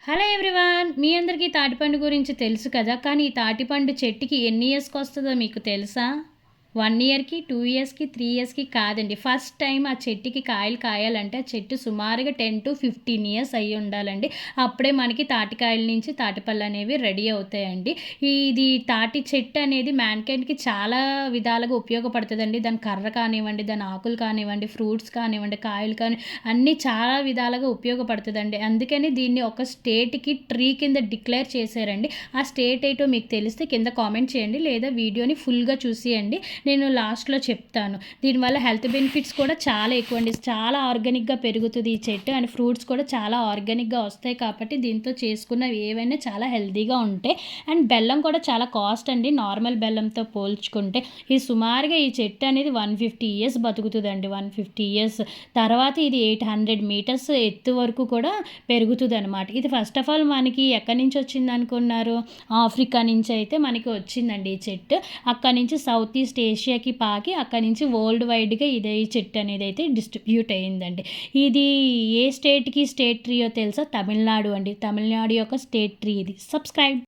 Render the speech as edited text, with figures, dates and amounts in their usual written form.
Hello everyone! మీ అందరికీ తాటిపండు గురించి తెలుసు కదా! కానీ ఈ తాటిపండు చెట్టుకి ఎన్ని ఇయర్స్‌కొస్తదో మీకు తెలుసా? 1 ఇయర్‌కి, 2 ఇయర్స్‌కి, 3 ఇయర్స్‌కి కాదండి. ఫస్ట్ టైమ్ ఆ చెట్టుకి కాయలు కాయాలంటే ఆ చెట్టు సుమారుగా 10-15 ఇయర్స్ అయ్యుండాలండి. అప్పుడే మనకి తాటికాయల నుంచి తాటిపళ్ళనేవి రెడీ అవుతాయండి. ఇది తాటి చెట్టు అనేది మ్యాన్‌కైండ్‌కి చాలా విధాలుగా ఉపయోగపడుతదండి. దాని కర్ర కానివ్వండి, దాని ఆకులు కానివ్వండి, ఫ్రూట్స్ కానివ్వండి, కాయలు కానీ అన్నీ చాలా విధాలుగా ఉపయోగపడుతదండి. అందుకని దీన్ని ఒక స్టేట్‌కి ట్రీ కింద డిక్లేర్ చేశారండి. ఆ స్టేట్ ఏటో మీకు తెలిస్తే కింద కామెంట్ చేయండి. లేదా వీడియోని ఫుల్‌గా చూసేయండి. నేను లాస్ట్‌లో చెప్తాను. దీనివల్ల హెల్త్ బెనిఫిట్స్ కూడా చాలా ఎక్కువండి. చాలా ఆర్గానిక్‌గా పెరుగుతది ఈ చెట్టు. అండ్ ఫ్రూట్స్ కూడా చాలా ఆర్గానిక్‌గా వస్తాయి కాబట్టి దీంతో చేసుకున్నవి ఏవైనా చాలా హెల్తీగా ఉంటాయి. అండ్ బెల్లం కూడా చాలా కాస్ట్ అండి నార్మల్ బెల్లంతో పోల్చుకుంటే. ఈ సుమారుగా ఈ చెట్టు అనేది 150 ఇయర్స్ బతుకుతదండి. 150 ఇయర్స్. తర్వాత ఇది 800 మీటర్స్ ఎత్తు వరకు కూడా పెరుగుతదనమాట. ఇది ఫస్ట్ ఆఫ్ ఆల్ మనకి ఎక్కడి నుంచి వచ్చిందనుకున్నారు? ఆఫ్రికా నుంచి అయితే మనకి వచ్చిందండి ఈ చెట్టు. అక్కడి నుంచి సౌత్ ఈస్ట్ ఏషియాకి పాకి అక్కడి నుంచి వరల్డ్ వైడ్‌గా ఈ చెట్టు అనేది అయితే డిస్ట్రిబ్యూట్ అయిందండి. ఇది ఏ స్టేట్‌కి స్టేట్ ట్రీయో తెలుసా? తమిళనాడు అండి. తమిళనాడు యొక్క స్టేట్ ట్రీ ఇది. సబ్స్క్రైబ్.